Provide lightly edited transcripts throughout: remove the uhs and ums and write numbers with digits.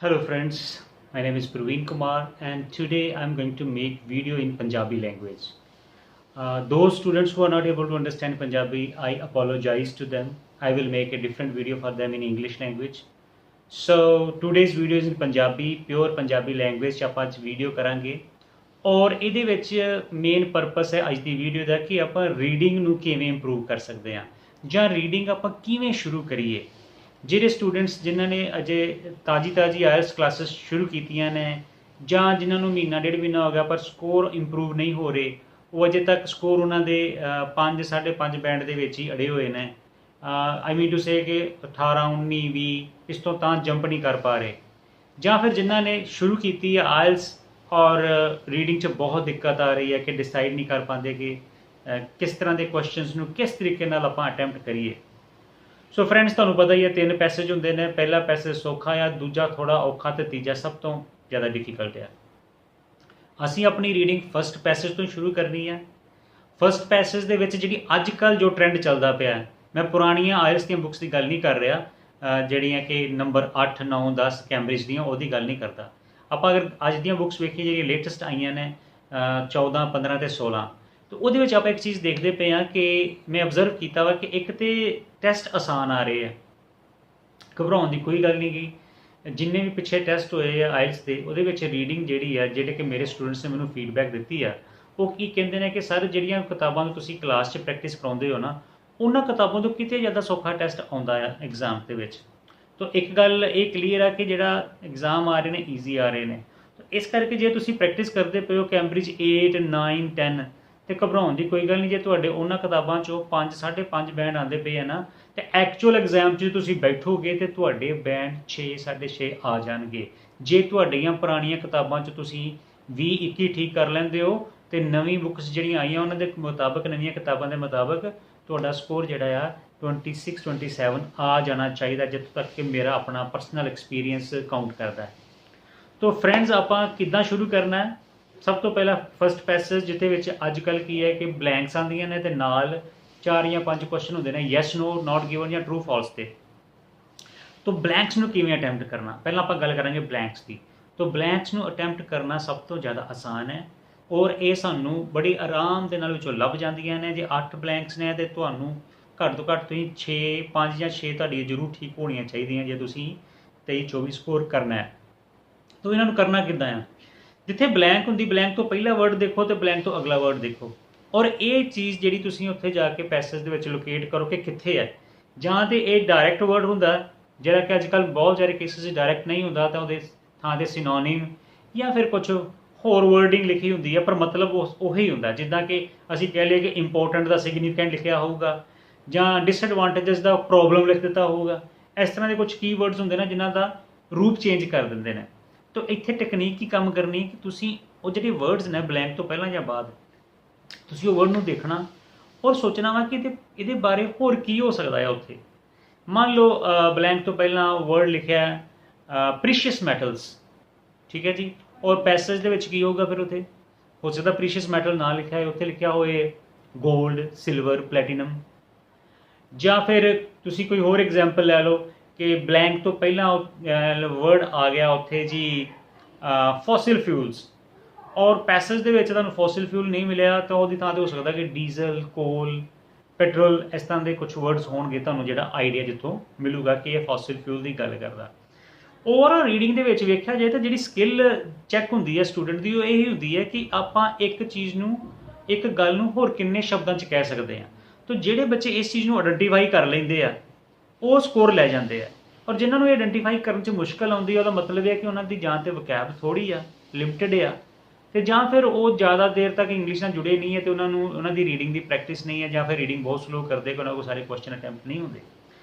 Hello friends, my name is Praveen Kumar and today I'm going to make video in Punjabi language. Those students who are not able to understand Punjabi, I apologize to them. I will make a different video for them in English language. So today's video is in Punjabi, pure Punjabi language 'ਚ ਆਪਾਂ ਅੱਜ video ਕਰਾਂਗੇ ਔਰ ਇਹਦੇ ਵਿੱਚ main purpose ਹੈ ਅੱਜ ਦੀ video ਦਾ ਕਿ ਆਪਾਂ ਰੀਡਿੰਗ ਨੂੰ ਕਿਵੇਂ ਇੰਪਰੂਵ ਕਰ ਸਕਦੇ ਹਾਂ ਜਾਂ ਰੀਡਿੰਗ ਆਪਾਂ ਕਿਵੇਂ ਸ਼ੁਰੂ ਕਰੀਏ। ਜਿਹੜੇ ਸਟੂਡੈਂਟਸ ਜਿਨ੍ਹਾਂ ਨੇ ਅਜੇ ਤਾਜੀ ਆਇਲਸ ਕਲਾਸਿਸ ਸ਼ੁਰੂ ਕੀਤੀਆਂ ਨੇ ਜਾਂ ਜਿਨ੍ਹਾਂ ਨੂੰ ਮਹੀਨਾ ਡੇਢ ਮਹੀਨਾ ਹੋ ਗਿਆ ਪਰ ਸਕੋਰ ਇੰਪਰੂਵ ਨਹੀਂ ਹੋ ਰਹੇ, ਉਹ ਅਜੇ ਤੱਕ ਸਕੋਰ ਉਹਨਾਂ ਦੇ 5 5.5 ਬੈਂਡ ਦੇ ਵਿੱਚ ਹੀ ਅੜੇ ਹੋਏ ਨੇ। ਆਈ ਮੀਨ ਟੂ ਸੇ ਕਿ 18 19 20 ਇਸ ਤੋਂ ਤਾਂ ਜੰਪ ਨਹੀਂ ਕਰ ਪਾ ਰਹੇ, ਜਾਂ ਫਿਰ ਜਿਨ੍ਹਾਂ ਨੇ ਸ਼ੁਰੂ ਕੀਤੀ ਹੈ ਆਇਲਸ ਔਰ ਰੀਡਿੰਗ 'ਚ ਬਹੁਤ ਦਿੱਕਤ ਆ ਰਹੀ ਹੈ ਕਿ ਡਿਸਾਈਡ ਨਹੀਂ ਕਰ ਪਾਉਂਦੇ ਕਿ ਕਿਸ ਤਰ੍ਹਾਂ ਦੇ ਕੁਐਸਚਨਸ ਨੂੰ ਕਿਸ ਤਰੀਕੇ ਨਾਲ ਆਪਾਂ ਅਟੈਂਪਟ ਕਰੀਏ। ਸੋ ਫਰੈਂਡਸ, ਤੁਹਾਨੂੰ ਪਤਾ ਹੀ ਹੈ 3 ਪੈਸੇਜ ਹੁੰਦੇ ਨੇ। ਪਹਿਲਾ ਪੈਸੇਜ ਸੌਖਾ ਆ, ਦੂਜਾ ਥੋੜ੍ਹਾ ਔਖਾ ਅਤੇ ਤੀਜਾ ਸਭ ਤੋਂ ਜ਼ਿਆਦਾ ਡਿਫੀਕਲਟ ਆ। ਅਸੀਂ ਆਪਣੀ ਰੀਡਿੰਗ ਫਸਟ ਪੈਸੇਜ ਤੋਂ ਸ਼ੁਰੂ ਕਰਨੀ ਹੈ। ਫਸਟ ਪੈਸੇਜ ਦੇ ਵਿੱਚ ਜਿਹੜੀ ਅੱਜ ਕੱਲ੍ਹ ਜੋ ਟਰੈਂਡ ਚੱਲਦਾ ਪਿਆ, ਮੈਂ ਪੁਰਾਣੀਆਂ ਆਇਲਸ ਦੀਆਂ ਬੁੱਕਸ ਦੀ ਗੱਲ ਨਹੀਂ ਕਰ ਰਿਹਾ, ਜਿਹੜੀਆਂ ਕਿ ਨੰਬਰ 8 9 10 ਕੈਂਬਰਿਜ ਦੀਆਂ, ਉਹਦੀ ਗੱਲ ਨਹੀਂ ਕਰਦਾ। ਆਪਾਂ ਅਗਰ ਅੱਜ ਦੀਆਂ ਬੁੱਕਸ ਵੇਖੀਏ ਜਿਹੜੀਆਂ ਲੇਟੈਸਟ ਆਈਆਂ ਨੇ 14 15 ਅਤੇ 16, तो वो आप एक चीज़ देखते पे हाँ कि मैं ऑबजर्व किया वा कि एक तो टैसट आसान आ रहे हैं, घबराने की कोई गल नहीं गई। जिन्ने भी पिछले टैसट होए आ आइल्स के वो रीडिंग जी है जेडे कि मेरे स्टूडेंट्स ने मैंने फीडबैक दी है, वो की कहते हैं कि सर जिहड़ियां किताबां तुसीं क्लास च प्रैक्टिस कराउंदे हो ना, उन्हां किताबों तो किते ज़्यादा सौखा टैसट आउंदा है एग्जाम के विच। तो एक गल ये क्लीयर है कि जिहड़ा एग्जाम आ रहे हैं ईजी आ रहे हैं। तो इस करके जे तुसीं प्रैक्टिस करते पे हो कैंब्रिज 8 9 10 तो घबराने की कोई गल नहीं। जे तुहाडे उन्हां किताबां चों 5 5.5 बैंड आते पे है ना, तो एक्चुअल एग्जाम च तुसीं बैठोगे तो तुहाडे बैंड 6 6.5 आ जाणगे। जे तुहाडीआं पुराणीआं किताबां च तुसीं 20 21 ठीक कर लैंदे हो तो नवीं बुक्स जिहड़ियां आईआं उन्हां दे मुताबक, नवीं किताबां दे मुताबक तुहाडा स्कोर जिहड़ा आ 26 27 आ जाना चाहिए, जिੱਥੋਂ तक कि मेरा अपना परसनल एक्सपीरियंस काउंट करता है। तो फ्रेंड्स, आपां किद्दां शुरू करना है? सब तो पहला फस्ट पैसेज जिते अजकल की है कि ब्लैंक्स आंदियां ने ते नाल 4 या 5 क्वेश्चन होंदे ने यस नो नॉट गिवन या ट्रू फॉल्स ते। तो ब्लैंक्स नूं किवें अटैम्प्ट करना, पहला आपां गल करांगे ब्लैंक्स की। तो ब्लैंक्स नूं अटैम्प्ट करना सब तो ज़्यादा आसान है और ये सानूं बड़ी आराम दे नाल विचों लभ जांदियां ने। जे 8 ब्लैंक्स ने तो तुहानूं घੱਟ ਤੋਂ घੱਟ तुसीं 6 5 ਜਾਂ 6 ਤੁਹਾਡੀ ਜ਼ਰੂਰ ਠੀਕ ਹੋਣੀਆਂ ਚਾਹੀਦੀਆਂ ਜੇ ਤੁਸੀਂ 23 24 ਸਕੋਰ ਕਰਨਾ ਹੈ। तो इन्हां नूं करना किद्दां आ? जिथे ब्लैंक होंदी, ब्लैंक तो पहला वर्ड देखो तो ब्लैंक तो अगला वर्ड देखो, और ये चीज़ जिहड़ी तुसीं उत्थे जाके पैसेज दे विच लोकेट करो कि कित्थे है। जां ते ये डायरैक्ट वर्ड हुंदा जिहड़ा कि अजकल बहुत सारे केसिस डायरैक्ट नहीं हुंदा, तो उहदे थां ते सिनोनिम या फिर कुछ होर वर्डिंग लिखी हुंदी है पर मतलब उही हुंदा। जिद्दां कि असीं कह लईए कि इंपोर्टेंट दा सिग्नीफिकेंट लिखिया होऊगा जां डिसएडवांटेजेस दा प्रॉब्लम लिख दिता होऊगा। इस तरह के कुछ कीवर्ड्स हुंदे ने जिन्हां दा रूप चेंज कर दिंदे ने। तो इत्थे टैक्नीक की काम करनी कि तुसीं वो जिहड़े वर्ड्स ने ब्लैंक तो पहला या बाद, तुसीं वो वर्ड नूं देखना और सोचना वा कि इहदे बारे होर की हो सकदा है उत्थे। मान लो ब्लैंक तो पहला वर्ड लिखिआ प्रीशियस मैटल्स, ठीक है जी, और पैसेज दे विच की होगा फिर उत्थे हो सकदा प्रीशियस मैटल ना लिखिआ है, उत्थे लिखिआ होए गोल्ड सिल्वर प्लैटिनम। जां फिर तुसीं कोई होर एग्जाम्पल लै लो कि ब्लैंक तो पहला वर्ड आ गया उत्थे जी फॉसिल फ्यूल्स, और पैसेज दे विच तुहानूं फॉसिल फ्यूल नहीं मिलिया तो उहदी थां ते हो सकदा कि डीजल कोल पेट्रोल इस तरह के कुछ वर्ड्स होणगे, तुहानूं जिहड़ा आइडिया जिੱਥੋਂ मिलूगा कि ये फॉसिल फ्यूल की गल करदा। ओवरऑल रीडिंग दे विच वेखिआ जाए तो जिहड़ी स्किल चैक हुंदी है स्टूडेंट की, वो यही हुंदी है कि आपां एक चीज़ नूं एक गल नूं होर किन्ने शब्दां च कह सकदे हां। तो जिहड़े बच्चे इस चीज़ नूं आइडेंटिफाई कर लैंदे आ वो स्कोर लै जाते हैं, और जिन्होंने आइडेंटिफाई करने में मुश्किल आती है, मतलब है कि उन्होंने जां तो वकैब थोड़ी आ लिमिटेड आ, तो जां फिर वो ज़्यादा देर तक इंग्लिश नाल जुड़े नहीं है, तो उन्होंने रीडिंग की प्रैक्टिस नहीं है, जां फिर रीडिंग बहुत स्लो करते कि उन्होंने सारे क्वेश्चन अटैम्प्ट नहीं होंगे।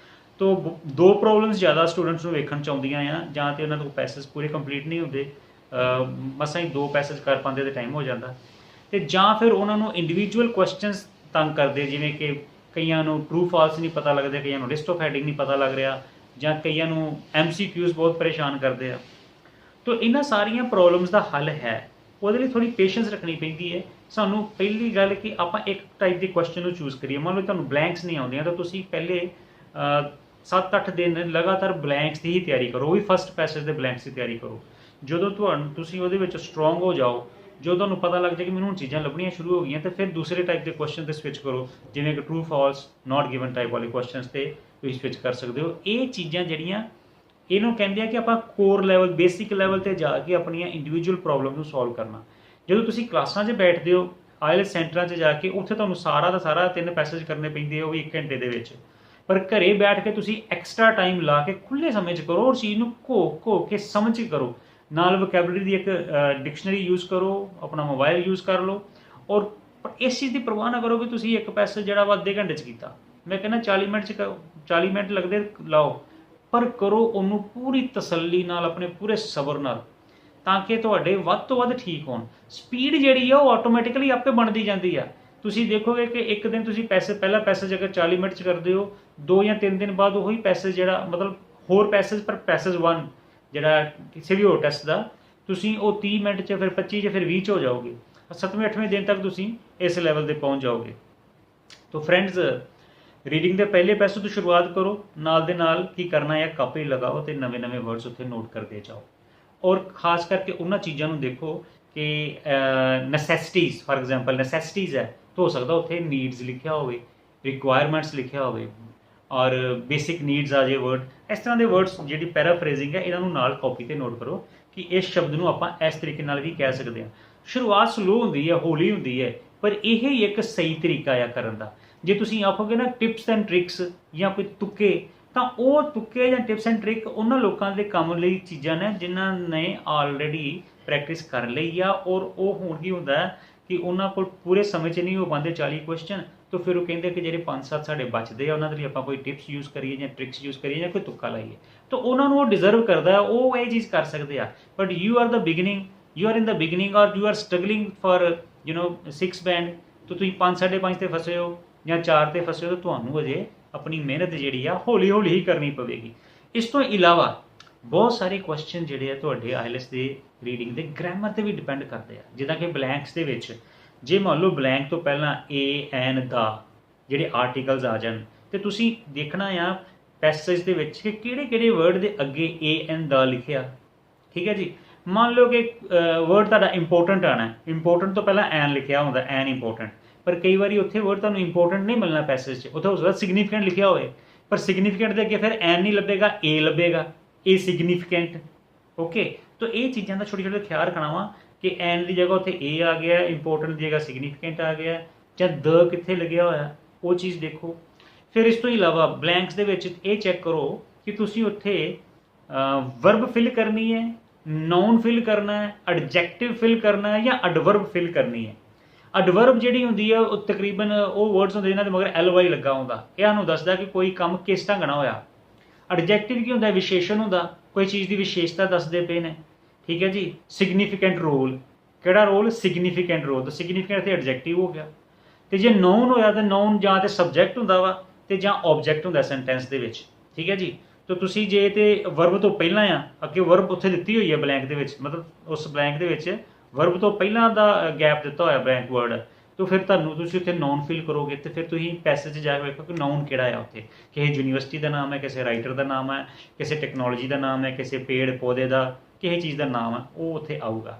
तो 2 प्रॉब्लम्स ज़्यादा स्टूडेंट्स को वेखण च आउंदियां आ, जां तो उन्होंने पैसेज पूरे कंप्लीट नहीं होंगे, मसां ही 2 पैसेज कर पाते तो टाइम हो जाता, तो जां फिर उन्होंने इंडिविजुअल क्वेश्चनस तंग करते, जिवें कि कईयां नूं ट्रू फॉल्स नहीं पता लगते, कईयां नूं लिस्ट ऑफ हैडिंग नहीं पता लग रहा, ਜਾਂ ਕਈਆਂ ਨੂੰ MCQs बहुत परेशान करते हैं। तो इन्हां सारियां प्रॉब्लम्स का हल है, ਉਹਦੇ ਲਈ थोड़ी पेशेंस रखनी पैंदी है। सानू पहली गल कि आपां एक टाइप के क्वेश्चन चूज करिए। मान लो तुहानूं ब्लैंक्स नहीं आउंदियां तो तुसीं पहले 7-8 दिन ਲਗਾਤਾਰ ਬਲੈਂਕਸ ਦੀ ਹੀ ਤਿਆਰੀ ਕਰੋ, ਉਹ ਵੀ ਫਸਟ ਪੈਸੇਜ ਦੇ ਬਲੈਂਕਸ ਦੀ ਤਿਆਰੀ ਕਰੋ। ਜਦੋਂ ਤੁਸੀਂ ਉਹਦੇ ਵਿੱਚ ਸਟਰੋਂਗ ਹੋ ਜਾਓ, ਜੋ ਤੁਹਾਨੂੰ ਪਤਾ ਲੱਗ ਜਾਏ ਕਿ ਮੈਨੂੰ ਹੁਣ ਚੀਜ਼ਾਂ ਲੱਭਣੀਆਂ ਸ਼ੁਰੂ ਹੋ ਗਈਆਂ, ਤੇ ਫਿਰ ਦੂਸਰੇ ਟਾਈਪ ਦੇ ਕੁਐਸਚਨ 'ਤੇ ਸਵਿਚ ਕਰੋ, ਜਿਵੇਂ ਕਿ ਟਰੂ ਫਾਲਸ ਨਾਟ ਗਿਵਨ ਟਾਈਪ ਵਾਲੇ ਕੁਐਸਚਨਸ 'ਤੇ ਤੁਸੀਂ ਸਵਿਚ ਕਰ ਸਕਦੇ ਹੋ। ਇਹ ਚੀਜ਼ਾਂ ਜਿਹੜੀਆਂ ਇਹਨੂੰ ਕਹਿੰਦੇ ਆ ਕਿ ਆਪਾਂ ਕੋਰ ਲੈਵਲ, ਬੇਸਿਕ ਲੈਵਲ 'ਤੇ ਜਾ ਕੇ ਆਪਣੀਆਂ ਇੰਡੀਵਿਜੂਅਲ ਪ੍ਰੋਬਲਮ ਨੂੰ ਸੋਲਵ ਕਰਨਾ। ਜਦੋਂ ਤੁਸੀਂ ਕਲਾਸਾਂ 'ਚ ਬੈਠਦੇ ਹੋ, ਆਇਲਸ ਸੈਂਟਰਾਂ 'ਚ ਜਾ ਕੇ, ਉੱਥੇ ਤੁਹਾਨੂੰ ਸਾਰਾ ਦਾ ਸਾਰਾ 3 ਪੈਸੇਜ ਕਰਨੇ ਪੈਂਦੇ, ਉਹ ਵੀ 1 ਘੰਟੇ ਦੇ ਵਿੱਚ। ਪਰ ਘਰੇ ਬੈਠ ਕੇ ਤੁਸੀਂ ਐਕਸਟਰਾ ਟਾਈਮ ਲਾ ਕੇ ਖੁੱਲ੍ਹੇ ਸਮੇਂ 'ਚ ਕਰੋ, ਔਰ ਚੀਜ਼ ਨੂੰ ਘੋ ਕੇ ਸਮਝ ਕੇ ਕਰੋ। ਨਾਲ ਵੋਕੈਬਲਰੀ ਦੀ ਇੱਕ ਡਿਕਸ਼ਨਰੀ ਯੂਜ਼ ਕਰੋ, ਆਪਣਾ ਮੋਬਾਈਲ ਯੂਜ਼ ਕਰ ਲਓ, ਔਰ ਇਸ ਚੀਜ਼ ਦੀ ਪਰਵਾਹ ਨਾ ਕਰੋ ਕਿ ਤੁਸੀਂ ਇੱਕ ਪੈਸੇਜ ਜਿਹੜਾ ਵਾ ਅੱਧੇ ਘੰਟੇ 'ਚ ਕੀਤਾ। ਮੈਂ ਕਹਿੰਦਾ 40 ਮਿੰਟ 'ਚ 40 ਮਿੰਟ ਲੱਗਦੇ ਲਾਓ, ਪਰ ਕਰੋ ਉਹਨੂੰ ਪੂਰੀ ਤਸੱਲੀ ਨਾਲ, ਆਪਣੇ ਪੂਰੇ ਸਬਰ ਨਾਲ, ਤਾਂ ਕਿ ਤੁਹਾਡੇ ਵੱਧ ਤੋਂ ਵੱਧ ਠੀਕ ਹੋਣ। ਸਪੀਡ ਜਿਹੜੀ ਆ ਉਹ ਆਟੋਮੈਟਿਕਲੀ ਆਪੇ ਬਣਦੀ ਜਾਂਦੀ ਆ। ਤੁਸੀਂ ਦੇਖੋਗੇ ਕਿ ਇੱਕ ਦਿਨ ਤੁਸੀਂ ਪਹਿਲਾ ਪੈਸੇਜ ਅਗਰ 40 ਮਿੰਟ 'ਚ ਕਰਦੇ ਹੋ, 2 ਜਾਂ 3 ਦਿਨ ਬਾਅਦ ਉਹੀ ਪੈਸੇਜ ਜਿਹੜਾ ਮਤਲਬ ਹੋਰ ਪੈਸੇਜ, ਪਰ ਪੈਸੇਜ 1 ਜਿਹੜਾ ਕਿਸੇ ਵੀ ਹੋਰ ਟੈਸਟ ਦਾ, ਤੁਸੀਂ ਉਹ 30 ਮਿੰਟ 'ਚ, ਫਿਰ 25 'ਚ, ਫਿਰ 20 'ਚ ਹੋ ਜਾਓਗੇ। 7ਵੇਂ-8ਵੇਂ ਦਿਨ ਤੱਕ ਤੁਸੀਂ ਇਸ ਲੈਵਲ 'ਤੇ ਪਹੁੰਚ ਜਾਓਗੇ। ਤਾਂ ਫਰੈਂਡਸ, ਰੀਡਿੰਗ ਦੇ ਪਹਿਲੇ ਪੈਸੇਜ ਤੋਂ ਸ਼ੁਰੂਆਤ ਕਰੋ, ਨਾਲ ਦੇ ਨਾਲ ਕੀ ਕਰਨਾ ਹੈ, ਕਾਪੀ ਲਗਾਓ ਅਤੇ ਨਵੇਂ ਵਰਡਸ ਉੱਥੇ ਨੋਟ ਕਰਦੇ ਜਾਓ। ਔਰ ਖਾਸ ਕਰਕੇ ਉਹਨਾਂ ਚੀਜ਼ਾਂ ਨੂੰ ਦੇਖੋ ਕਿ ਨੈਸੈਸਿਟੀਜ਼, ਫਾਰ ਐਗਜ਼ਾਮਪਲ ਨੈਸੈਸਿਟੀਜ਼ ਹੈ, ਤਾਂ ਹੋ ਸਕਦਾ ਉੱਥੇ ਨੀਡਸ ਲਿਖਿਆ ਹੋਵੇ, ਰਿਕੁਆਇਰਮੈਂਟਸ ਲਿਖਿਆ ਹੋਵੇ, ਔਰ ਬੇਸਿਕ ਨੀਡਸ ਆ ਜੇ ਵਰਡ। ਇਸ ਤਰ੍ਹਾਂ ਦੇ ਵਰਡਸ ਜਿਹੜੀ ਪੈਰਾਫਰੇਜ਼ਿੰਗ ਹੈ, ਇਹਨਾਂ ਨੂੰ ਨਾਲ ਕਾਪੀ 'ਤੇ ਨੋਟ ਕਰੋ ਕਿ ਇਸ ਸ਼ਬਦ ਨੂੰ ਆਪਾਂ ਇਸ ਤਰੀਕੇ ਨਾਲ ਵੀ ਕਹਿ ਸਕਦੇ ਹਾਂ। ਸ਼ੁਰੂਆਤ ਸਲੋ ਹੁੰਦੀ ਹੈ, ਹੌਲੀ ਹੁੰਦੀ ਹੈ, ਪਰ ਇਹ ਹੀ ਇੱਕ ਸਹੀ ਤਰੀਕਾ ਆ ਕਰਨ ਦਾ। ਜੇ ਤੁਸੀਂ ਆਖੋਗੇ ਨਾ ਟਿਪਸ ਐਂਡ ਟ੍ਰਿਕਸ ਜਾਂ ਕੋਈ ਤੁੱਕੇ, ਤਾਂ ਉਹ ਤੁੱਕੇ ਜਾਂ ਟਿਪਸ ਐਂਡ ਟ੍ਰਿਕ ਉਹਨਾਂ ਲੋਕਾਂ ਦੇ ਕੰਮ ਲਈ ਚੀਜ਼ਾਂ ਨੇ ਜਿਨ੍ਹਾਂ ਨੇ ਆਲਰੇਡੀ ਪ੍ਰੈਕਟਿਸ ਕਰ ਲਈ ਆ। ਔਰ ਉਹ ਹੁਣ ਕੀ ਹੁੰਦਾ ਕਿ ਉਹਨਾਂ ਕੋਲ ਪੂਰੇ ਸਮੇਂ 'ਚ ਨਹੀਂ ਹੋ ਪਾਉਂਦੇ 40 ਕੁਐਸਚਨ, ਤਾਂ ਫਿਰ ਉਹ ਕਹਿੰਦੇ ਕਿ ਜਿਹੜੇ 5-7 ਸਾਡੇ ਬਚਦੇ ਆ, ਉਹਨਾਂ ਦੇ ਲਈ ਆਪਾਂ ਕੋਈ ਟਿਪਸ ਯੂਜ਼ ਕਰੀਏ ਜਾਂ ਟ੍ਰਿਕਸ ਯੂਜ਼ ਕਰੀਏ ਜਾਂ ਕੋਈ ਤੁੱਕਾ ਲਾਈਏ। ਤਾਂ ਉਹਨਾਂ ਨੂੰ ਉਹ ਡਿਜ਼ਰਵ ਕਰਦਾ, ਉਹ ਇਹ ਚੀਜ਼ ਕਰ ਸਕਦੇ ਆ। But you are in the beginning ਔਰ you are struggling for 6 band, ਤਾਂ ਤੁਸੀਂ 5-5.5 'ਤੇ ਫਸੇ ਹੋ ਜਾਂ 4 'ਤੇ ਫਸੇ ਹੋ, ਤਾਂ ਤੁਹਾਨੂੰ ਅਜੇ ਆਪਣੀ ਮਿਹਨਤ ਜਿਹੜੀ ਆ ਹੌਲੀ ਹੌਲੀ ਹੀ ਕਰਨੀ ਪਵੇਗੀ। ਇਸ ਤੋਂ ਇਲਾਵਾ ਬਹੁਤ ਸਾਰੇ ਕੁਐਸਚਨ ਜਿਹੜੇ ਆ ਤੁਹਾਡੇ ਆਈਲੈਟਸ ਦੇ ਰੀਡਿੰਗ ਦੇ ਗ੍ਰਾਮਰ 'ਤੇ ਵੀ ਡਿਪੈਂਡ ਕਰਦੇ ਆ। ਜਿੱਦਾਂ ਕਿ ਬਲੈਂਕਸ ਦੇ ਵਿੱਚ, ਜੇ ਮੰਨ ਲਓ ਬਲੈਂਕ ਤੋਂ ਪਹਿਲਾਂ ਏ, ਐਨ, ਦਾ ਜਿਹੜੇ ਆਰਟੀਕਲਸ ਆ ਜਾਣ, ਤੇ ਤੁਸੀਂ ਦੇਖਣਾ ਆ ਪੈਸੇਜ ਦੇ ਵਿੱਚ ਕਿ ਕਿਹੜੇ ਵਰਡ ਦੇ ਅੱਗੇ ਏ, ਐਨ, ਦਾ ਲਿਖਿਆ। ਠੀਕ ਹੈ ਜੀ। ਮੰਨ ਲਓ ਕਿ ਵਰਡ ਤੁਹਾਡਾ ਇੰਪੋਰਟੈਂਟ ਆਉਣਾ, ਇੰਪੋਰਟੈਂਟ ਤੋਂ ਪਹਿਲਾਂ ਐਨ ਲਿਖਿਆ ਹੁੰਦਾ, ਐਨ ਇੰਪੋਰਟੈਂਟ, ਪਰ ਕਈ ਵਾਰੀ ਉੱਥੇ ਵਰਡ ਤੁਹਾਨੂੰ ਇੰਪੋਰਟੈਂਟ ਨਹੀਂ ਮਿਲਣਾ ਪੈਸੇਜ 'ਚ, ਉੱਥੇ ਹੋ ਸਕਦਾ ਸਿਗਨੀਫੀਕੈਂਟ ਲਿਖਿਆ ਹੋਵੇ, ਪਰ ਸਿਗਨੀਫੀਕੈਂਟ ਦੇ ਅੱਗੇ ਫਿਰ ਐਨ ਨਹੀਂ ਲੱਭੇਗਾ, ਏ ਲੱਭੇਗਾ, ਏ ਸਿਗਨੀਫੀਕੈਂਟ। ਓਕੇ, ਤਾਂ ਇਹ ਚੀਜ਼ਾਂ ਦਾ ਛੋਟੇ ਖਿਆਲ ਰੱਖਣਾ ਵਾ ਕਿ ਐਨ ਦੀ ਜਗ੍ਹਾ ਉੱਥੇ ਏ ਆ ਗਿਆ, ਇੰਪੋਰਟੈਂਟ ਦੀ ਜਗ੍ਹਾ ਸਿਗਨੀਫੀਕੈਂਟ ਆ ਗਿਆ, ਜਾਂ ਦ ਕਿੱਥੇ ਲੱਗਿਆ ਹੋਇਆ, ਉਹ ਚੀਜ਼ ਦੇਖੋ। ਫਿਰ ਇਸ ਤੋਂ ਇਲਾਵਾ ਬਲੈਂਕਸ ਦੇ ਵਿੱਚ ਇਹ ਚੈੱਕ ਕਰੋ ਕਿ ਤੁਸੀਂ ਉੱਥੇ ਵਰਬ ਫਿਲ ਕਰਨੀ ਹੈ, ਨਾउन ਫਿਲ ਕਰਨਾ ਹੈ, ਐਡਜੈਕਟਿਵ ਫਿਲ ਕਰਨਾ ਹੈ, ਜਾਂ ਐਡਵਰਬ ਫਿਲ ਕਰਨੀ ਹੈ। ਐਡਵਰਬ ਜਿਹੜੀ ਹੁੰਦੀ ਹੈ ਉਹ ਤਕਰੀਬਨ ਉਹ ਵਰਡਸ ਹੁੰਦੇ ਜਿਨ੍ਹਾਂ ਦੇ ਮਗਰ LY ਲੱਗਾ ਹੁੰਦਾ, ਇਹ ਸਾਨੂੰ ਦੱਸਦਾ ਕਿ ਕੋਈ ਕੰਮ ਕਿਸ ਢੰਗ ਨਾਲ ਹੋਇਆ। ਐਡਜੈਕਟਿਵ ਕੀ ਹੁੰਦਾ, ਵਿਸ਼ੇਸ਼ਣ ਹੁੰਦਾ, ਕੋਈ ਚੀਜ਼ ਦੀ ਵਿਸ਼ੇਸ਼ਤਾ ਦੱਸਦੇ ਪਏ ਨੇ। ਠੀਕ ਹੈ ਜੀ। ਸਿਗਨੀਫੀਕੈਂਟ ਰੋਲ, ਕਿਹੜਾ ਰੋਲ, ਸਿਗਨੀਫੀਕੈਂਟ ਰੋਲ, ਤਾਂ ਸਿਗਨੀਫੀਕੈਂਟ ਤੇ ਐਡਜੈਕਟਿਵ ਹੋ ਗਿਆ। ਤੇ ਜੇ ਨਾउन ਹੋਇਆ ਤਾਂ ਨਾउन ਜਾਂ ਤੇ ਸਬਜੈਕਟ ਹੁੰਦਾ ਵਾ ਤੇ ਜਾਂ ਆਬਜੈਕਟ ਹੁੰਦਾ ਸੈਂਟੈਂਸ ਦੇ ਵਿੱਚ। ਠੀਕ ਹੈ ਜੀ। ਤਾਂ ਤੁਸੀਂ ਜੇ ਤੇ ਵਰਬ ਤੋਂ ਪਹਿਲਾਂ ਆ, ਅੱਗੇ ਵਰਬ ਉੱਥੇ ਦਿੱਤੀ ਹੋਈ ਹੈ ਬਲੈਂਕ ਦੇ ਵਿੱਚ, ਮਤਲਬ ਉਸ ਬਲੈਂਕ ਦੇ ਵਿੱਚ ਵਰਬ ਤੋਂ ਪਹਿਲਾਂ ਦਾ ਗੈਪ ਦਿੱਤਾ ਹੋਇਆ ਬਲੈਂਕ ਵਰਡ, ਤਾਂ ਫਿਰ ਤੁਸੀਂ ਉੱਥੇ ਨਾउन ਫਿਲ ਕਰੋਗੇ, ਤੇ ਫਿਰ ਤੁਸੀਂ ਪੈਸੇਜ 'ਚ ਜਾ ਕੇ ਵੇਖੋ ਕਿ ਨਾउन ਕਿਹੜਾ ਆ ਉੱਥੇ। ਕਿਸੇ ਯੂਨੀਵਰਸਿਟੀ ਦਾ ਨਾਮ ਹੈ, ਕਿਸੇ ਰਾਈਟਰ ਦਾ ਨਾਮ ਹੈ, ਕਿਸੇ ਟੈਕਨੋਲੋਜੀ ਦਾ ਨਾਮ ਹੈ, ਕਿਸੇ ਪੇੜ ਪੌਦੇ ਦਾ, ਕਿਸੇ ਚੀਜ਼ ਦਾ ਨਾਮ ਹੈ, ਉਹ ਉੱਥੇ ਆਊਗਾ।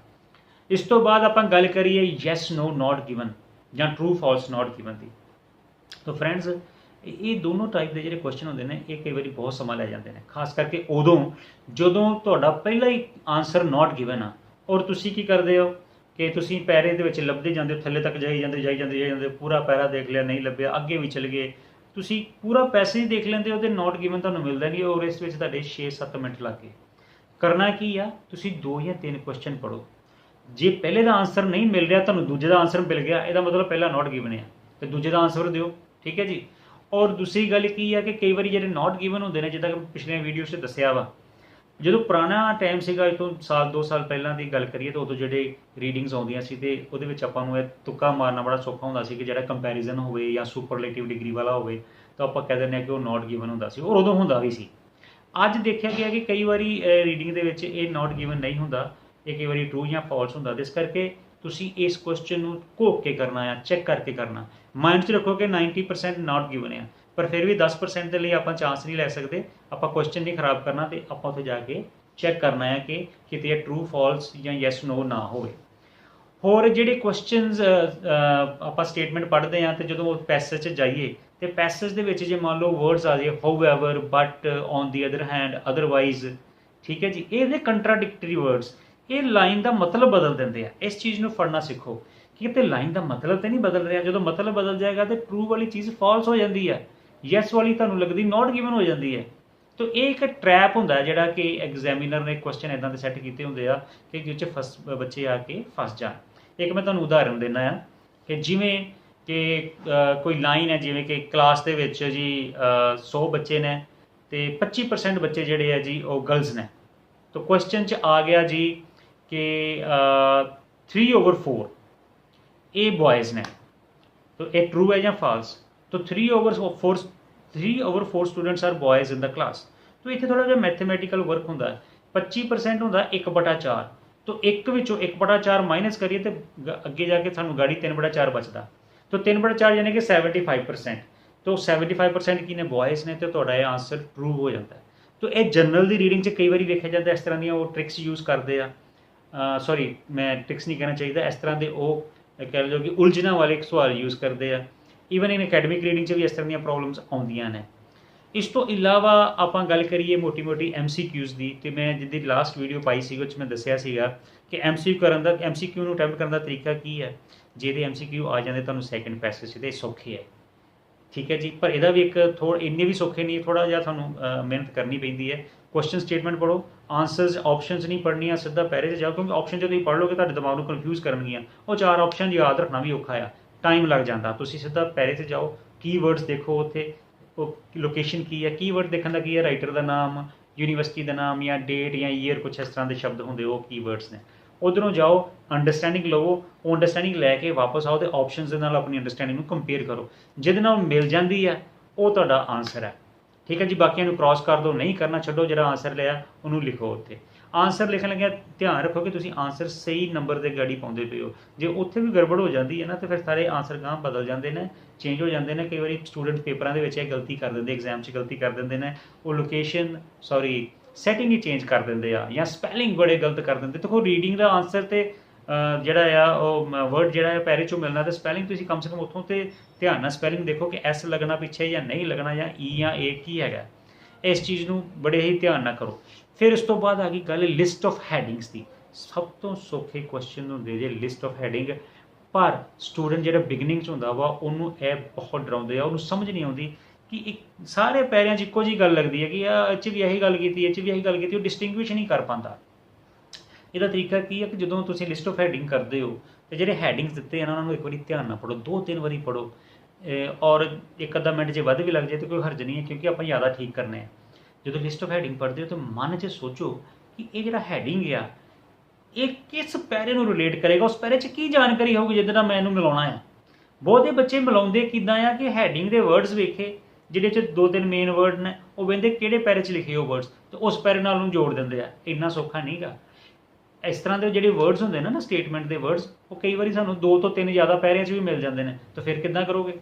ਇਸ ਤੋਂ ਬਾਅਦ ਆਪਾਂ ਗੱਲ ਕਰੀਏ ਯੈਸ, ਨੋ, ਨਾਟ ਗਿਵਨ ਜਾਂ ਟਰੂ ਫਾਲਸ ਨਾਟ ਗਿਵਨ ਦੀ। ਤਾਂ ਫਰੈਂਡਸ, ਇਹ ਦੋਨੋਂ ਟਾਈਪ ਦੇ ਜਿਹੜੇ ਕੁਐਸਚਨ ਹੁੰਦੇ ਨੇ, ਇਹ ਕਈ ਵਾਰੀ ਬਹੁਤ ਸਮਾਂ ਲੈ ਜਾਂਦੇ ਨੇ, ਖਾਸ ਕਰਕੇ ਉਦੋਂ ਜਦੋਂ ਤੁਹਾਡਾ ਪਹਿਲਾ ਹੀ ਆਨਸਰ ਨਾਟ ਗਿਵਨ ਆ, ਔਰ ਤੁਸੀਂ ਕੀ ਕਰਦੇ ਹੋ ਕਿ ਤੁਸੀਂ ਪੈਰੇ ਦੇ ਵਿੱਚ ਲੱਭਦੇ ਜਾਂਦੇ ਹੋ, ਥੱਲੇ ਤੱਕ ਜਾਈ ਜਾਂਦੇ, ਪੂਰਾ ਪੈਰਾ ਦੇਖ ਲਿਆ, ਨਹੀਂ ਲੱਭਿਆ, ਅੱਗੇ ਵੀ ਚਲੇ ਗਏ, ਤੁਸੀਂ ਪੂਰਾ ਪੈਸੇਜ ਦੇਖ ਲੈਂਦੇ ਹੋ ਤੇ ਨਾਟ ਗਿਵਨ ਤੁਹਾਨੂੰ ਮਿਲਦਾ ਨਹੀਂ, ਔਰ ਇਸ ਵਿੱਚ ਤੁਹਾਡੇ 6-7 ਮਿੰਟ ਲੱਗ ਗਏ। ਕਰਨਾ ਕੀ ਆ, ਤੁਸੀਂ 2 ਜਾਂ 3 ਕੁਐਸਚਨ ਪੜ੍ਹੋ। ਜੇ ਪਹਿਲੇ ਦਾ ਆਨਸਰ ਨਹੀਂ ਮਿਲ ਰਿਹਾ, ਤੁਹਾਨੂੰ ਦੂਜੇ ਦਾ ਆਨਸਰ ਮਿਲ ਗਿਆ, ਇਹਦਾ ਮਤਲਬ ਪਹਿਲਾ ਨਾਟ ਗਿਵਨ ਹੈ, ਤੇ ਦੂਜੇ ਦਾ ਆਨਸਰ ਦਿਓ। ਠੀਕ ਹੈ ਜੀ। ਔਰ ਦੂਸਰੀ ਗੱਲ ਕੀ ਆ ਕਿ ਕਈ ਵਾਰੀ ਜਿਹੜੇ ਨਾਟ ਗਿਵਨ ਹੁੰਦੇ ਨੇ, ਜਿੱਦਾਂ ਕਿ ਪਿਛਲੀਆਂ ਵੀਡੀਓਜ਼ 'ਚ ਦੱਸਿਆ ਵਾ, ਜਦੋਂ ਪੁਰਾਣਾ ਟਾਈਮ ਸੀਗਾ, ਇਹ ਤੋਂ 1-2 ਸਾਲ ਪਹਿਲਾਂ ਦੀ ਗੱਲ ਕਰੀਏ, ਤਾਂ ਉਦੋਂ ਜਿਹੜੇ ਰੀਡਿੰਗਸ ਆਉਂਦੀਆਂ ਸੀ ਤੇ ਉਹਦੇ ਵਿੱਚ ਆਪਾਂ ਨੂੰ ਇਹ ਤੁੱਕਾ ਮਾਰਨਾ ਬੜਾ ਸੌਖਾ ਹੁੰਦਾ ਸੀ ਕਿ ਜਿਹੜਾ ਕੰਪੈਰੀਜ਼ਨ ਹੋਵੇ ਜਾਂ ਸੁਪਰਲੇਟਿਵ ਡਿਗਰੀ ਵਾਲਾ ਹੋਵੇ, ਤਾਂ ਆਪਾਂ ਕਹਿ ਦਿੰਦੇ ਹਾਂ ਕਿ ਉਹ ਨਾਟ ਗਿਵਨ ਹੁੰਦਾ ਸੀ, ਔਰ ਉਦੋਂ ਹੁੰਦਾ ਵੀ ਸੀ। ਅੱਜ ਦੇਖਿਆ ਗਿਆ ਕਿ ਕਈ ਵਾਰੀ ਰੀਡਿੰਗ ਦੇ ਵਿੱਚ ਇਹ ਨਾਟ ਗਿਵਨ ਨਹੀਂ ਹੁੰਦਾ, ਇਹ ਕਈ ਵਾਰੀ ਟਰੂ ਜਾਂ ਫਾਲਸ ਹੁੰਦਾ। ਇਸ ਕਰਕੇ ਤੁਸੀਂ ਇਸ ਕੁਐਸਚਨ ਨੂੰ ਘੋਕ ਕੇ ਕਰਨਾ ਆ, ਚੈੱਕ ਕਰਕੇ ਕਰਨਾ। ਮਾਈਂਡ 'ਚ ਰੱਖੋ ਕਿ 90% ਨਾਟ ਗਿਵਨ ਆ, पर फिर भी 10% ਦੇ ਲਈ ਆਪਾਂ ਚਾਂਸ ਨਹੀਂ ਲੈ ਸਕਦੇ। ਆਪਾਂ ਕੁਐਸਚਨ ਨਹੀਂ ਖਰਾਬ ਕਰਨਾ ਤੇ ਆਪਾਂ ਉੱਥੇ ਜਾ ਕੇ ਚੈੱਕ ਕਰਨਾ ਹੈ ਕਿ ਕਿਤੇ ਇਹ ਟਰੂ ਫਾਲਸ ਜਾਂ ਯੈਸ ਨੋ ਨਾ ਹੋਵੇ। ਹੋਰ ਜਿਹੜੇ ਕੁਐਸਚਨਸ ਆਪਾਂ ਸਟੇਟਮੈਂਟ ਪੜ੍ਹਦੇ ਹਾਂ ਤੇ ਜਦੋਂ ਉਹ ਪੈਸੇਜ 'ਚ ਜਾਈਏ ਤੇ ਪੈਸੇਜ ਦੇ ਵਿੱਚ ਜੇ ਮੰਨ ਲਓ ਵਰਡਸ ਆ ਜਾਏ however, but, on the other hand, otherwise, ਠੀਕ ਹੈ ਜੀ, ਇਹਦੇ ਕੰਟਰਾਡਿਕਟਰੀ ਵਰਡਸ ਇਹ ਲਾਈਨ ਦਾ ਮਤਲਬ ਬਦਲ ਦਿੰਦੇ ਆ। ਇਸ ਚੀਜ਼ ਨੂੰ ਫੜਨਾ ਸਿੱਖੋ ਕਿ ਕਿਤੇ ਲਾਈਨ ਦਾ ਮਤਲਬ ਤੇ ਨਹੀਂ ਬਦਲ ਰਿਹਾ। ਜਦੋਂ ਮਤਲਬ ਬਦਲ ਜਾਏਗਾ ਤੇ ਟਰੂ ਵਾਲੀ ਚੀਜ਼ ਫਾਲਸ ਹੋ ਜਾਂਦੀ ਹੈ, ਯੈਸ ਵਾਲੀ ਤੁਹਾਨੂੰ ਲੱਗਦੀ ਨੋਟ ਗਿਵਨ ਹੋ ਜਾਂਦੀ ਹੈ। ਤਾਂ ਇਹ ਇੱਕ ਟਰੈਪ ਹੁੰਦਾ ਜਿਹੜਾ ਕਿ ਐਗਜ਼ਾਮੀਨਰ ਨੇ ਕੁਐਸਚਨ ਇੱਦਾਂ ਦੇ ਸੈੱਟ ਕੀਤੇ ਹੁੰਦੇ ਆ ਕਿ ਜਿਹ 'ਚ ਬੱਚੇ ਆ ਕੇ ਫਸ ਜਾਣ। ਇੱਕ ਮੈਂ ਤੁਹਾਨੂੰ ਉਦਾਹਰਨ ਦਿੰਦਾ ਆ ਕਿ ਜਿਵੇਂ ਕਿ ਕੋਈ ਲਾਈਨ ਹੈ, ਜਿਵੇਂ ਕਿ ਕਲਾਸ ਦੇ ਵਿੱਚ ਜੀ 100 ਬੱਚੇ ਨੇ ਤੇ 25% ਬੱਚੇ ਜਿਹੜੇ ਆ ਜੀ ਉਹ ਗਰਲਸ ਨੇ। ਤਾਂ ਕੁਐਸਚਨ 'ਚ ਆ ਗਿਆ ਜੀ ਕਿ 3/4 ਇਹ ਬॉयज़ ਨੇ। तो ये ट्रू है या फॉल्स? तो 3/4 students are boys in the class. तो इतने थोड़ा जिहा मैथेमैटिकल वर्क होंदा है। 25% होंदा 1/4। तो 1/4 माइनस करिए तो अगे जाके सानू गाड़ी 3/4 बचदा। तो 3/4 यानी कि 75%। तो 75% की ने बॉयज़ ने, तो तुहाडा ये आंसर ट्रू हो जाता है। तो ये जनरल दी रीडिंग 'च कई बार वेखिया जाता इस तरह दी वो ट्रिक्स यूज़ करते हैं। सॉरी, मैं ट्रिक्स नहीं कहना चाहिए, इस तरह के वो कह लो कि उलझना वाले सवाल यूज़ करते हैं। ईवन इन अकैडमिक रीडिंग च भी इस तरह दी प्रॉब्लम्स आउंदियां ने। इस तो इलावा आपां गल करिए मोटी मोटी MCQs की, तो मैं जिद्दी लास्ट वीडियो पाई सी उस मैं दसिया सीगा कि MCQ नूं अटैम्प्ट करने का तरीका की है। जेदे MCQ आ जाते तुहानूं सैकेंड पैसेज ते सौखे है, ठीक है जी, पर यदा भी एक थोड़ा इन्ने भी सौखे नहीं, थोड़ा जिहा तुहानूं मेहनत करनी पैंदी है। क्वेश्चन स्टेटमेंट पढ़ो, आंसरस ऑप्शनस नहीं पढ़निया, सीधा पैरे से जाओ, क्योंकि ऑप्शन जो तुम पढ़ लोगे तो दिमाग को कन्फ्यूज़ करनगियां। वो 4 ऑप्शन याद रखना भी औखा है, टाइम लग जाता। तुसीं सीधा पैरे से जाओ, कीवर्ड्स देखो, उत्थे लोकेशन की है, कीवर्ड देखने का की है, राइटर का नाम, यूनीवर्सिटी का नाम या डेट या ईयर, कुछ इस तरह के शब्द होंगे वो कीवर्ड्स ने। उधरों जाओ, अंडरस्टैंडिंग लवो, वो अंडरस्टैंडिंग लैके वापस आओ तो ऑप्शनस दे नाल अपनी अंडरस्टैंडिंग को कंपेयर करो, जिहदे नाल मिल जाती है वो तुहाडा आंसर है, ठीक है जी। बाकियों क्रॉस कर दो, नहीं करना छड्डो, जो आंसर लिया उन्होंने लिखो। उत्ते आंसर लिखन लगे ध्यान रखो कि तुसीं आंसर सही नंबर के गाड़ी पाउंदे पे हो। जो उत्थे भी गड़बड़ हो जाती है ना तो फिर सारे आंसर गांह बदल जाते हैं, चेंज हो जाते हैं। कई बार स्टूडेंट पेपरों के गलती कर देंगे, एग्जाम से गलती कर देंगे ने, वो लोकेशन सॉरी सैटिंग ही चेंज कर देंगे आ, या स्पैलिंग बड़े गलत कर देंगे। देखो रीडिंग का आंसर तो ਜਿਹੜਾ ਆ ਉਹ वर्ड ਜਿਹੜਾ ਹੈ ਪੈਰੇ 'ਚੋਂ मिलना, तो स्पैलिंग ਤੁਸੀਂ कम से कम ਉੱਥੋਂ ਤੇ ध्यान ਨਾਲ स्पैलिंग देखो कि S लगना पिछे या नहीं लगना, या E या A की है। इस चीज़ ਨੂੰ बड़े ही ध्यान ਨਾਲ करो। फिर उस तो बाद आ गई गल लिस्ट ऑफ हैडिंग्स की। सब तो सौखे क्वेश्चन होंगे जे लिस्ट ऑफ हैडिंग, पर स्टूडेंट जो बिगनिंग च होंदा वा उन्होंने यह बहुत डराउंदे आ, उन्होंने समझ नहीं आती कि एक सारे पैरिਆਂ 'ਚ ਇੱਕੋ जी गल लगती है कि ਇਹ 'ਚ भी यही गल की, ਇਹ 'ਚ भी यही गल की, वो डिस्टिंग्विश नहीं कर पाता। ਇਹਦਾ ਤਰੀਕਾ ਕੀ ਹੈ ਕਿ ਜਦੋਂ ਤੁਸੀਂ ਲਿਸਟ ਆਫ ਹੈਡਿੰਗ ਕਰਦੇ ਹੋ ਤੇ ਜਿਹੜੇ ਹੈਡਿੰਗਸ ਦਿੱਤੇ ਇਹਨਾਂ ਨੂੰ ਇੱਕ ਵਾਰੀ ਧਿਆਨ ਨਾਲ ਪੜੋ, 2-3 ਵਾਰੀ ਪੜੋ, ਔਰ ਇੱਕ ਅੱਧਾ ਮਿੰਟ ਜੇ ਵੱਧ ਵੀ ਲੱਗ ਜਾਏ ਤਾਂ ਕੋਈ ਹਰਜ ਨਹੀਂ ਹੈ, ਕਿਉਂਕਿ ਆਪਾਂ ਜ਼ਿਆਦਾ ਠੀਕ ਕਰਨੇ ਆ। ਜਦੋਂ ਲਿਸਟ ਆਫ ਹੈਡਿੰਗ ਪੜ੍ਹਦੇ ਹੋ ਤਾਂ ਮਨ 'ਚ ਸੋਚੋ ਕਿ ਇਹ ਜਿਹੜਾ ਹੈਡਿੰਗ ਆ ਇਹ ਕਿਸ ਪੈਰੇ ਨੂੰ ਰਿਲੇਟ ਕਰੇਗਾ, ਉਸ ਪੈਰੇ 'ਚ ਕੀ ਜਾਣਕਾਰੀ ਹੋਊਗੀ ਜਿਹਦੇ ਨਾਲ ਮੈਂ ਇਹਨੂੰ ਮਿਲਾਉਣਾ ਆ। ਬਹੁਤੇ ਬੱਚੇ ਮਿਲਾਉਂਦੇ ਕਿੱਦਾਂ ਆ ਕਿ ਹੈਡਿੰਗ ਦੇ ਵਰਡਸ ਵੇਖੇ ਜਿਹਦੇ 'ਚ 2-3 ਮੇਨ ਵਰਡ ਨੇ, ਉਹ ਕਹਿੰਦੇ ਕਿਹੜੇ ਪੈਰੇ 'ਚ ਲਿਖੇ ਉਹ ਵਰਡਸ ਤੇ ਉਸ ਪੈਰੇ ਨਾਲ ਉਹਨੂੰ ਜੋੜ ਦਿੰਦੇ ਆ। ਇੰਨਾ ਸੌਖਾ ਨਹੀਂ ਗਾ। इस तरह के जो वर्ड्स होंगे ना स्टेटमेंट के वर्ड्स, वो कई बार सानू 2 तो 3 ज़्यादा पैरिਆਂ 'ਚ भी मिल जाते हैं, तो फिर किद्दां करोगे?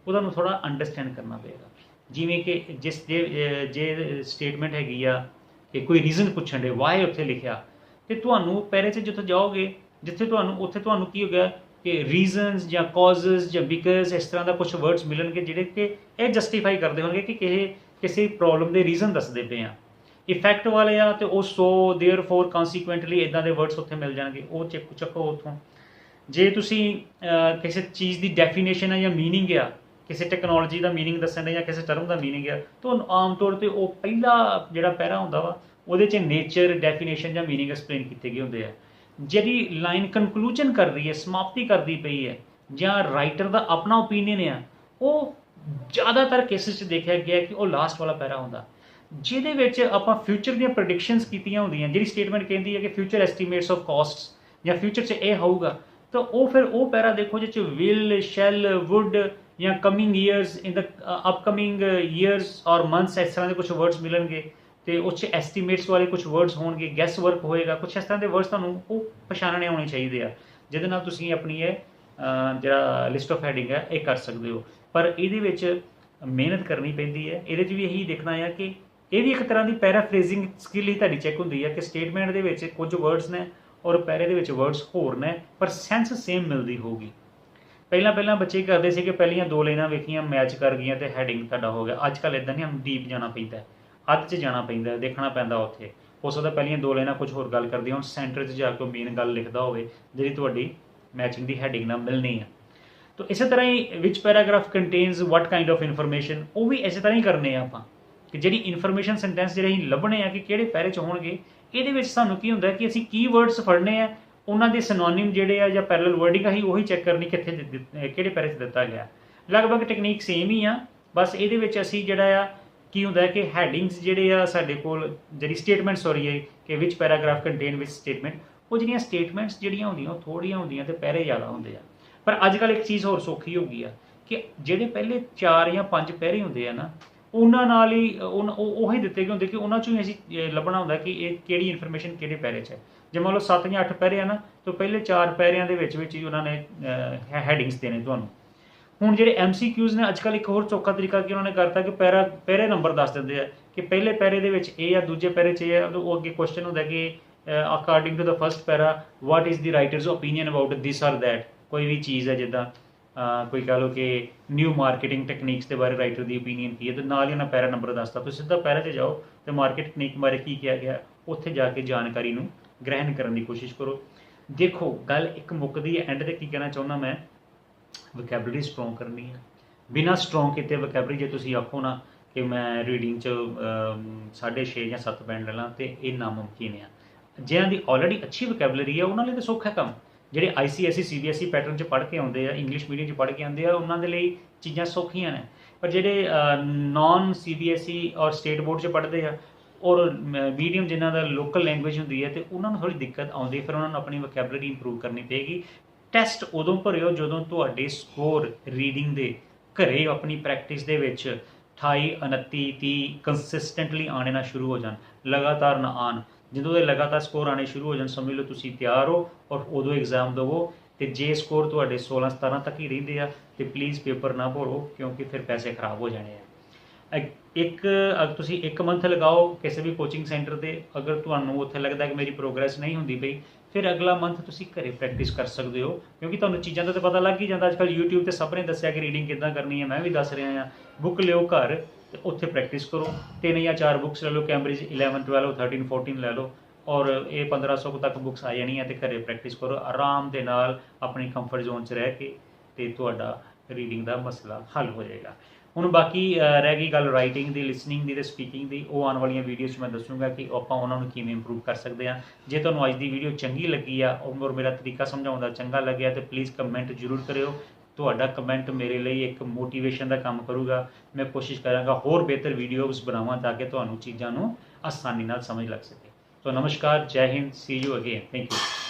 वो तुहानू थोड़ा अंडरस्टैंड करना पेगा। जिमें कि जिस जे स्टेटमेंट हैगी आ कि कोई रीजन पुछण दे, वाई उत्थे लिखिया, तो तुहानू पैरे 'ਚ जिथे जाओगे जिथे तुहानू उत्थे तुहानू की हो गया कि रीजनस या कॉजेज या बिकॉज इस तरह का कुछ वर्ड्स मिलणगे जिहड़े कि यह जस्टिफाई करते होणगे कि किसी प्रॉब्लम के रीजन दसदे पे आ। इफैक्ट वाले आ तो वो सो देयर फोर कॉन्सीक्वेंटली इदां दे वर्ड्स उत्थे मिल जाएंगे, वो चक्को उत्थों। जे तुसी किसी चीज़ की डेफिनेशन है या मीनिंग आ, किसी टैक्नोलॉजी का मीनिंग दसन या किसी टर्म का मीनिंग आ, तो आम तौर पर वो पहला जिहड़ा पैरा हुंदा वा उहदे च नेचर डेफिनेशन या मीनिंग एक्सप्लेन किए गए होंदे आ। जिहड़ी लाइन कंकलूजन कर रही है, समाप्ति करती पई है, ਜਾਂ राइटर का अपना ओपीनियन है, वो ज़्यादातर केसेस देखा गया कि वो लास्ट वाला पैरा होंदा ਜਿਹਦੇ ਵਿੱਚ ਆਪਾਂ ਫਿਊਚਰ ਦੀਆਂ ਪ੍ਰੈਡਿਕਸ਼ਨਸ ਕੀਤੀਆਂ ਹੁੰਦੀਆਂ। ਜਿਹੜੀ ਸਟੇਟਮੈਂਟ ਕਹਿੰਦੀ ਹੈ ਕਿ ਫਿਊਚਰ ਐਸਟੀਮੇਟਸ ਆਫ ਕਾਸਟਸ ਜਾਂ ਫਿਊਚਰ 'ਚ ਇਹ ਹੋਊਗਾ, ਤਾਂ ਉਹ ਫਿਰ ਉਹ ਪੈਰਾ ਦੇਖੋ ਜਿਹ 'ਚ ਵਿਲ, ਸ਼ੈਲ, ਵੁੱਡ ਜਾਂ ਕਮਿੰਗ ਈਅਰਸ, ਇਨ ਦ ਅਪਕਮਿੰਗ ਈਅਰਸ ਔਰ ਮੰਥਸ, ਇਸ ਤਰ੍ਹਾਂ ਦੇ ਕੁਝ ਵਰਡਸ ਮਿਲਣਗੇ। ਤੇ ਉਸ 'ਚ ਐਸਟੀਮੇਟਸ ਵਾਲੇ ਕੁਝ ਵਰਡਸ ਹੋਣਗੇ, ਗੈਸ ਵਰਕ ਹੋਏਗਾ, ਕੁਝ ਇਸ ਤਰ੍ਹਾਂ ਦੇ ਵਰਡਸ ਤੁਹਾਨੂੰ ਉਹ ਪਛਾਣਨੇ ਆਉਣੇ ਚਾਹੀਦੇ ਆ, ਜਿਹਦੇ ਨਾਲ ਤੁਸੀਂ ਆਪਣੀ ਇਹ ਜਿਹੜਾ ਲਿਸਟ ਆਫ ਹੈਡਿੰਗ ਹੈ ਇਹ ਕਰ ਸਕਦੇ ਹੋ। ਪਰ ਇਹਦੇ ਵਿੱਚ ਮਿਹਨਤ ਕਰਨੀ ਪੈਂਦੀ ਹੈ। ਇਹਦੇ 'ਚ ਵੀ ਇਹੀ ਦੇਖਣਾ ਆ ਕਿ ਇਹ ਵੀ ਇੱਕ ਤਰ੍ਹਾਂ ਦੀ ਪੈਰਾਫਰੇਜ਼ਿੰਗ ਸਕਿੱਲ ਹੀ ਤੁਹਾਡੀ ਚੈੱਕ ਹੁੰਦੀ ਹੈ ਕਿ ਸਟੇਟਮੈਂਟ ਦੇ ਵਿੱਚ ਕੁਝ ਵਰਡਸ ਨੇ ਔਰ ਪੈਰੇ ਦੇ ਵਿੱਚ ਵਰਡਸ ਹੋਰ ਨੇ ਪਰ ਸੈਂਸ ਸੇਮ ਮਿਲਦੀ ਹੋਊਗੀ। ਪਹਿਲਾਂ ਬੱਚੇ ਕਰਦੇ ਸੀ ਕਿ ਪਹਿਲੀਆਂ 2 ਲਾਈਨਾਂ ਵੇਖੀਆਂ ਮੈਚ ਕਰ ਗਈਆਂ ਤੇ ਹੈਡਿੰਗ ਤੁਹਾਡਾ ਹੋ ਗਿਆ। ਅੱਜ ਕੱਲ੍ਹ ਇੱਦਾਂ ਨਹੀਂ, ਹਮ ਡੀਪ ਜਾਣਾ ਪੈਂਦਾ, ਅੱਧ 'ਚ ਜਾਣਾ ਪੈਂਦਾ, ਦੇਖਣਾ ਪੈਂਦਾ। ਉੱਥੇ ਹੋ ਸਕਦਾ ਪਹਿਲੀਆਂ 2 ਲਾਈਨਾਂ ਕੁਝ ਹੋਰ ਗੱਲ ਕਰਦੀਆਂ, ਹੁਣ ਸੈਂਟਰ 'ਚ ਜਾ ਕੇ ਮੇਨ ਗੱਲ ਲਿਖਦਾ ਹੋਵੇ ਜਿਹੜੀ ਤੁਹਾਡੀ ਮੈਚਿੰਗ ਦੀ ਹੈਡਿੰਗ ਨਾਲ ਮਿਲਣੀ ਆ। ਤਾਂ ਇਸੇ ਤਰ੍ਹਾਂ ਹੀ ਵਿਚ paragraph contains what kind of information, ਉਹ ਵੀ ਇਸੇ ਤਰ੍ਹਾਂ ਹੀ ਕਰਨੇ ਆ ਆਪਾਂ ਕਿ ਜਿਹੜੀ ਇਨਫੋਰਮੇਸ਼ਨ ਸੈਂਟੈਂਸ ਜਿਹੜੇ ਅਸੀਂ ਲੱਭਣੇ ਆ ਕਿ ਕਿਹੜੇ ਪੈਰੇ 'ਚ ਹੋਣਗੇ। ਇਹਦੇ ਵਿੱਚ ਸਾਨੂੰ ਕੀ ਹੁੰਦਾ ਕਿ ਅਸੀਂ ਕੀਵਰਡਸ ਫੜਨੇ ਆ, ਉਹਨਾਂ ਦੇ ਸਿਨੋਨਿਮ ਜਿਹੜੇ ਆ ਜਾਂ ਪੈਰਲਲ ਵਰਡਿੰਗ ਅਸੀਂ ਉਹੀ ਚੈੱਕ ਕਰਨੀ ਕਿੱਥੇ ਕਿਹੜੇ ਪੈਰੇ 'ਚ ਦਿੱਤਾ ਗਿਆ। ਲਗਭਗ ਟੈਕਨੀਕ ਸੇਮ ਹੀ ਆ, ਬਸ ਇਹਦੇ ਵਿੱਚ ਅਸੀਂ ਜਿਹੜਾ ਆ ਕੀ ਹੁੰਦਾ ਕਿ ਹੈਡਿੰਗਸ ਜਿਹੜੇ ਆ ਸਾਡੇ ਕੋਲ ਜਿਹੜੀ ਸਟੇਟਮੈਂਟ ਸੌਰੀ ਹੈ ਕਿ ਵਿਚ ਪੈਰਾਗ੍ਰਾਫ ਕੰਟੇਨ ਵਿਚ ਸਟੇਟਮੈਂਟ, ਉਹ ਜਿਹੜੀਆਂ ਸਟੇਟਮੈਂਟਸ ਜਿਹੜੀਆਂ ਹੁੰਦੀਆਂ ਉਹ ਥੋੜ੍ਹੀਆਂ ਹੁੰਦੀਆਂ ਤੇ ਪੈਰੇ ਜ਼ਿਆਦਾ ਹੁੰਦੇ ਆ। ਪਰ ਅੱਜ ਕੱਲ੍ਹ ਇੱਕ ਚੀਜ਼ ਹੋਰ ਸੌਖੀ ਹੋ ਗਈ ਆ ਕਿ ਜਿਹੜੇ ਪਹਿਲੇ 4 ਜਾਂ 5 ਪੈਰੇ ਹੁੰਦੇ ਆ ਨਾ, ਉਹਨਾਂ ਨਾਲ ਹੀ ਉਹੀ ਦਿੱਤੇ ਗਏ ਹੁੰਦੇ ਕਿ ਉਹਨਾਂ 'ਚੋਂ ਹੀ ਅਸੀਂ ਲੱਭਣਾ ਹੁੰਦਾ ਕਿ ਇਹ ਕਿਹੜੀ ਇਨਫੋਰਮੇਸ਼ਨ ਕਿਹੜੇ ਪੈਰੇ 'ਚ ਹੈ। ਜੇ ਮੰਨ ਲਓ 7 ਜਾਂ 8 ਪੈਰੇ ਆ ਨਾ, ਤਾਂ ਪਹਿਲੇ 4 ਪੈਰਿਆਂ ਦੇ ਵਿੱਚ ਹੀ ਉਹਨਾਂ ਨੇ ਹੈਡਿੰਗਸ ਦੇਣੇ ਤੁਹਾਨੂੰ। ਹੁਣ ਜਿਹੜੇ MCQs ਨੇ ਅੱਜ ਕੱਲ੍ਹ ਇੱਕ ਹੋਰ ਚੌਖਾ ਤਰੀਕਾ ਕਿ ਉਹਨਾਂ ਨੇ ਕਰਤਾ ਕਿ ਪੈਰੇ ਨੰਬਰ ਦੱਸ ਦਿੰਦੇ ਆ ਕਿ ਪਹਿਲੇ ਪੈਰੇ ਦੇ ਵਿੱਚ ਇਹ ਆ, ਦੂਜੇ ਪੈਰੇ 'ਚ ਇਹ ਆ। ਉਹ ਅੱਗੇ ਕੁਐਸਚਨ ਹੁੰਦਾ ਕਿ according to the first para what is the writer's opinion about this or that, ਕੋਈ ਵੀ ਚੀਜ਼ ਹੈ ਜਿੱਦਾਂ ਕੋਈ ਕਹ ਲਓ ਕਿ ਨਿਊ ਮਾਰਕੀਟਿੰਗ ਟੈਕਨੀਕਸ ਦੇ ਬਾਰੇ ਰਾਈਟਰ ਦੀ ਓਪੀਨੀਅਨ ਕੀ ਹੈ, ਤੇ ਨਾਲ ਹੀ ਉਹਨਾਂ ਪੈਰਾ ਨੰਬਰ ਦੱਸਤਾ। ਤੁਸੀਂ ਸਿੱਧਾ ਪੈਰਾ 'ਤੇ ਜਾਓ ਅਤੇ ਮਾਰਕੀਟ ਟੈਕਨੀਕ ਬਾਰੇ ਕੀ ਕਿਹਾ ਗਿਆ, ਉੱਥੇ ਜਾ ਕੇ ਜਾਣਕਾਰੀ ਨੂੰ ਗ੍ਰਹਿਣ ਕਰਨ ਦੀ ਕੋਸ਼ਿਸ਼ ਕਰੋ। ਦੇਖੋ ਗੱਲ ਇੱਕ ਮੁੱਕਦੀ ਹੈ, ਐਂਡ 'ਤੇ ਕੀ ਕਹਿਣਾ ਚਾਹੁੰਦਾ ਮੈਂ, ਵੋਕੈਬਲਰੀ ਸਟਰੋਂਗ ਕਰਨੀ ਹੈ। ਬਿਨਾਂ ਸਟਰੋਂਗ ਕੀਤੇ ਵੋਕੈਬਲਰੀ ਜੇ ਤੁਸੀਂ ਆਖੋ ਨਾ ਕਿ ਮੈਂ ਰੀਡਿੰਗ 'ਚ 6.5 ਜਾਂ 7 ਬੈਂਡ ਲੈ ਲਾਂ ਤੇ ਇਹ ਨਾਮੁਮਕਿਨ ਆ। ਜਿਹਨਾਂ ਦੀ ਆਲਰੇਡੀ ਅੱਛੀ ਵੋਕੈਬਲਰੀ ਆ ਉਹਨਾਂ ਲਈ ਤਾਂ ਸੌਖਾ ਕੰਮ। ਜਿਹੜੇ ICSE CBSE ਪੈਟਰਨ 'ਚ ਪੜ੍ਹ ਕੇ ਆਉਂਦੇ ਆ, ਇੰਗਲਿਸ਼ ਮੀਡੀਅਮ 'ਚ ਪੜ੍ਹ ਕੇ ਆਉਂਦੇ ਆ, ਉਹਨਾਂ ਦੇ ਲਈ ਚੀਜ਼ਾਂ ਸੌਖੀਆਂ ਨੇ। ਪਰ ਜਿਹੜੇ ਨਾਨ CBSE ਔਰ ਸਟੇਟ ਬੋਰਡ 'ਚ ਪੜ੍ਹਦੇ ਆ ਔਰ ਮੀਡੀਅਮ ਜਿਨ੍ਹਾਂ ਦਾ ਲੋਕਲ ਲੈਂਗੁਏਜ ਹੁੰਦੀ ਹੈ, ਅਤੇ ਉਹਨਾਂ ਨੂੰ ਥੋੜ੍ਹੀ ਦਿੱਕਤ ਆਉਂਦੀ, ਫਿਰ ਉਹਨਾਂ ਨੂੰ ਆਪਣੀ ਵੋਕੈਬਲਰੀ ਇੰਪਰੂਵ ਕਰਨੀ ਪਏਗੀ। ਟੈਸਟ ਉਦੋਂ ਭਰਿਓ ਜਦੋਂ ਤੁਹਾਡੇ ਸਕੋਰ ਰੀਡਿੰਗ ਦੇ ਘਰੇ ਆਪਣੀ ਪ੍ਰੈਕਟਿਸ ਦੇ ਵਿੱਚ 28, 29, 30 ਕੰਸਿਸਟੈਂਟਲੀ ਆਉਣੇ ਨਾ ਸ਼ੁਰੂ ਹੋ ਜਾਣ, ਲਗਾਤਾਰ ਨਾ ਆਉਣ। ਜਦੋਂ ਇਹ ਲਗਾਤਾਰ ਸਕੋਰ ਆਉਣੇ ਸ਼ੁਰੂ ਹੋ ਜਾਣ, ਸਮਝ ਲਓ ਤੁਸੀਂ ਤਿਆਰ ਹੋ ਔਰ ਉਦੋਂ ਐਗਜ਼ਾਮ ਦੇਵੋ। ਅਤੇ ਜੇ ਸਕੋਰ ਤੁਹਾਡੇ 16, 17 ਤੱਕ ਹੀ ਰਹਿੰਦੇ ਆ ਤਾਂ ਪਲੀਜ਼ ਪੇਪਰ ਨਾ ਭਰੋ, ਕਿਉਂਕਿ ਫਿਰ ਪੈਸੇ ਖਰਾਬ ਹੋ ਜਾਣੇ ਆ। ਅਗਰ ਤੁਸੀਂ 1 ਮੰਥ ਲਗਾਓ ਕਿਸੇ ਵੀ ਕੋਚਿੰਗ ਸੈਂਟਰ 'ਤੇ, ਅਗਰ ਤੁਹਾਨੂੰ ਉੱਥੇ ਲੱਗਦਾ ਕਿ ਮੇਰੀ ਪ੍ਰੋਗਰੈਸ ਨਹੀਂ ਹੁੰਦੀ ਪਈ, ਫਿਰ ਅਗਲਾ ਮੰਥ ਤੁਸੀਂ ਘਰੇ ਪ੍ਰੈਕਟਿਸ ਕਰ ਸਕਦੇ ਹੋ, ਕਿਉਂਕਿ ਤੁਹਾਨੂੰ ਚੀਜ਼ਾਂ ਦਾ ਤਾਂ ਪਤਾ ਲੱਗ ਹੀ ਜਾਂਦਾ। ਅੱਜ ਕੱਲ੍ਹ YouTube 'ਤੇ ਸਭ ਨੇ ਦੱਸਿਆ ਕਿ ਰੀਡਿੰਗ ਕਿੱਦਾਂ ਕਰਨੀ ਹੈ, ਮੈਂ ਵੀ ਦੱਸ ਰਿਹਾ ਹਾਂ। ਬੁੱਕ ਲਿਓ ਘਰ ਅਤੇ ਉੱਥੇ ਪ੍ਰੈਕਟਿਸ ਕਰੋ। 3 ਜਾਂ 4 ਬੁੱਕਸ ਲੈ ਲਓ, ਕੈਂਬਰਿਜ 11, 12, 13, 14 ਲੈ ਲਓ ਔਰ ਇਹ 1500 ਤੱਕ ਬੁੱਕਸ ਆ ਜਾਣੀਆਂ, ਅਤੇ ਘਰੇ ਪ੍ਰੈਕਟਿਸ ਕਰੋ ਆਰਾਮ ਦੇ ਨਾਲ ਆਪਣੀ ਕੰਫਰਟ ਜ਼ੋਨ 'ਚ ਰਹਿ ਕੇ, ਅਤੇ ਤੁਹਾਡਾ ਰੀਡਿੰਗ ਦਾ ਮਸਲਾ ਹੱਲ ਹੋ ਜਾਏਗਾ। ਹੁਣ ਬਾਕੀ ਰਹਿ ਗਈ ਗੱਲ ਰਾਈਟਿੰਗ ਦੀ, ਲਿਸਨਿੰਗ ਦੀ ਅਤੇ ਸਪੀਕਿੰਗ ਦੀ, ਉਹ ਆਉਣ ਵਾਲੀਆਂ ਵੀਡੀਓਜ਼ 'ਚ ਮੈਂ ਦੱਸੂੰਗਾ ਕਿ ਆਪਾਂ ਉਹਨਾਂ ਨੂੰ ਕਿਵੇਂ ਇੰਪਰੂਵ ਕਰ ਸਕਦੇ ਹਾਂ। ਜੇ ਤੁਹਾਨੂੰ ਅੱਜ ਦੀ ਵੀਡੀਓ ਚੰਗੀ ਲੱਗੀ ਆ ਔਰ ਮੇਰਾ ਤਰੀਕਾ ਸਮਝਾਉਣ ਦਾ ਚੰਗਾ ਲੱਗਿਆ ਤਾਂ ਪਲੀਜ਼ ਕਮੈਂਟ ਜ਼ਰੂਰ ਕਰਿਓ। ਤੁਹਾਡਾ ਕਮੈਂਟ ਮੇਰੇ ਲਈ ਇੱਕ ਮੋਟੀਵੇਸ਼ਨ ਦਾ ਕੰਮ ਕਰੂਗਾ। ਮੈਂ ਕੋਸ਼ਿਸ਼ ਕਰਾਂਗਾ ਹੋਰ ਬਿਹਤਰ ਵੀਡੀਓਜ਼ ਬਣਾਵਾਂ ਤਾਂ ਕਿ ਤੁਹਾਨੂੰ ਚੀਜ਼ਾਂ ਨੂੰ ਆਸਾਨੀ ਨਾਲ ਸਮਝ ਲੱਗ ਸਕੇ। तो नमस्कार, जय हिंद, सी यू अगेन, थैंक यू।